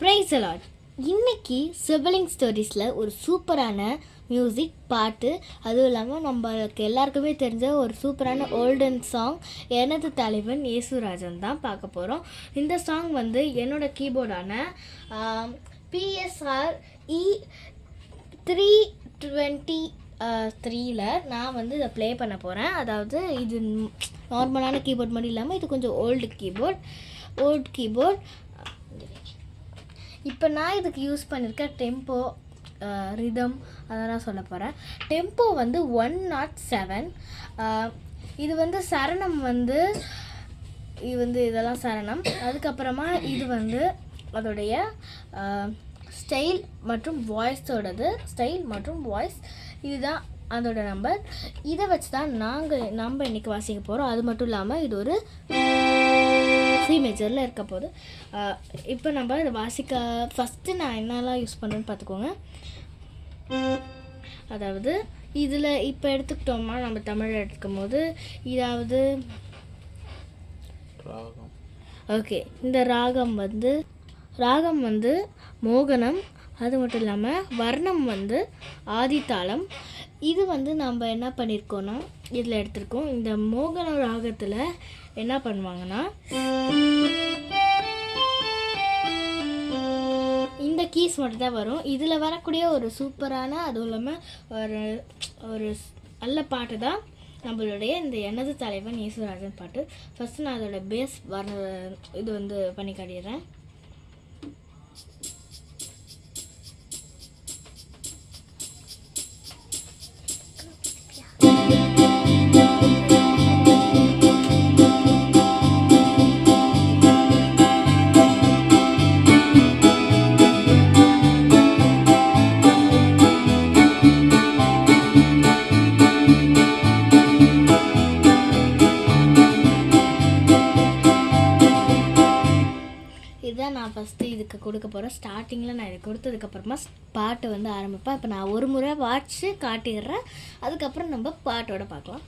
Price அலாட். இன்னைக்கு sibling ஸ்டோரிஸில் ஒரு சூப்பரான மியூசிக் பாட்டு, அதுவும் இல்லாமல் நம்மளுக்கு எல்லாருக்குமே தெரிஞ்ச ஒரு சூப்பரான ஓல்டன் சாங் எனது தலைவன் இயேசுராஜன் தான் பார்க்க போகிறோம். இந்த சாங் வந்து என்னோட கீபோர்டான PSR E323ல் நான் வந்து இதை ப்ளே பண்ண போகிறேன். அதாவது இது நார்மலான கீபோர்ட் மாதிரி இல்லாமல் இது கொஞ்சம் ஓல்டு கீபோர்ட். இப்போ நான் இதுக்கு யூஸ் பண்ணியிருக்க டெம்போ, ரிதம் அதெல்லாம் சொல்ல போகிறேன். டெம்போ வந்து 107. இது வந்து சரணம் வந்து இதெல்லாம் சரணம். அதுக்கப்புறமா இது வந்து அதோடைய ஸ்டைல் மற்றும் வாய்ஸ் இதுதான் அதோட நம்பர். இதை வச்சு தான் நம்ம இன்றைக்கி வாசிக்க போகிறோம். அது மட்டும் இல்லாமல் இது ஒரு சி மேஜரில் இருக்க போது. இப்போ நம்ம இதை வாசிக்க ஃபஸ்ட்டு நான் என்னெல்லாம் யூஸ் பண்ணுறேன்னு பார்த்துக்கோங்க. அதாவது இதில் இப்போ எடுத்துக்கிட்டோம்னா நம்ம தமிழ் எடுத்துக்கும் போது இதாவது ஓகே, இந்த ராகம் வந்து மோகனம். அது மட்டும் இல்லாமல் வர்ணம் வந்து ஆதித்தாளம். இது வந்து நம்ம என்ன பண்ணியிருக்கோன்னா இதில் எடுத்திருக்கோம். இந்த மோகனம் ராகத்தில் என்ன பண்ணுவாங்கன்னா இந்த கீஸ் மட்டும் தான் வரும். இதில் வரக்கூடிய ஒரு சூப்பரான, அதுவும் இல்லாமல் ஒரு நல்ல பாட்டு தான் நம்மளுடைய இந்த எனது தலைவன் இயேசுராஜன் பாட்டு. ஃபஸ்ட்டு நான் அதோட பேஸ் இது வந்து பண்ணி காட்டிடுறேன். இதுதான் நான் ஃபஸ்ட்டு இதுக்கு கொடுக்க போகிறேன். ஸ்டார்டிங்கில் நான் இதை கொடுத்ததுக்கப்புறமா பாட்டை வந்து ஆரம்பிப்பேன். இப்போ நான் ஒரு முறை வாட்சி காட்டிடுறேன். அதுக்கப்புறம் நம்ம பாட்டோட பார்க்கலாம்.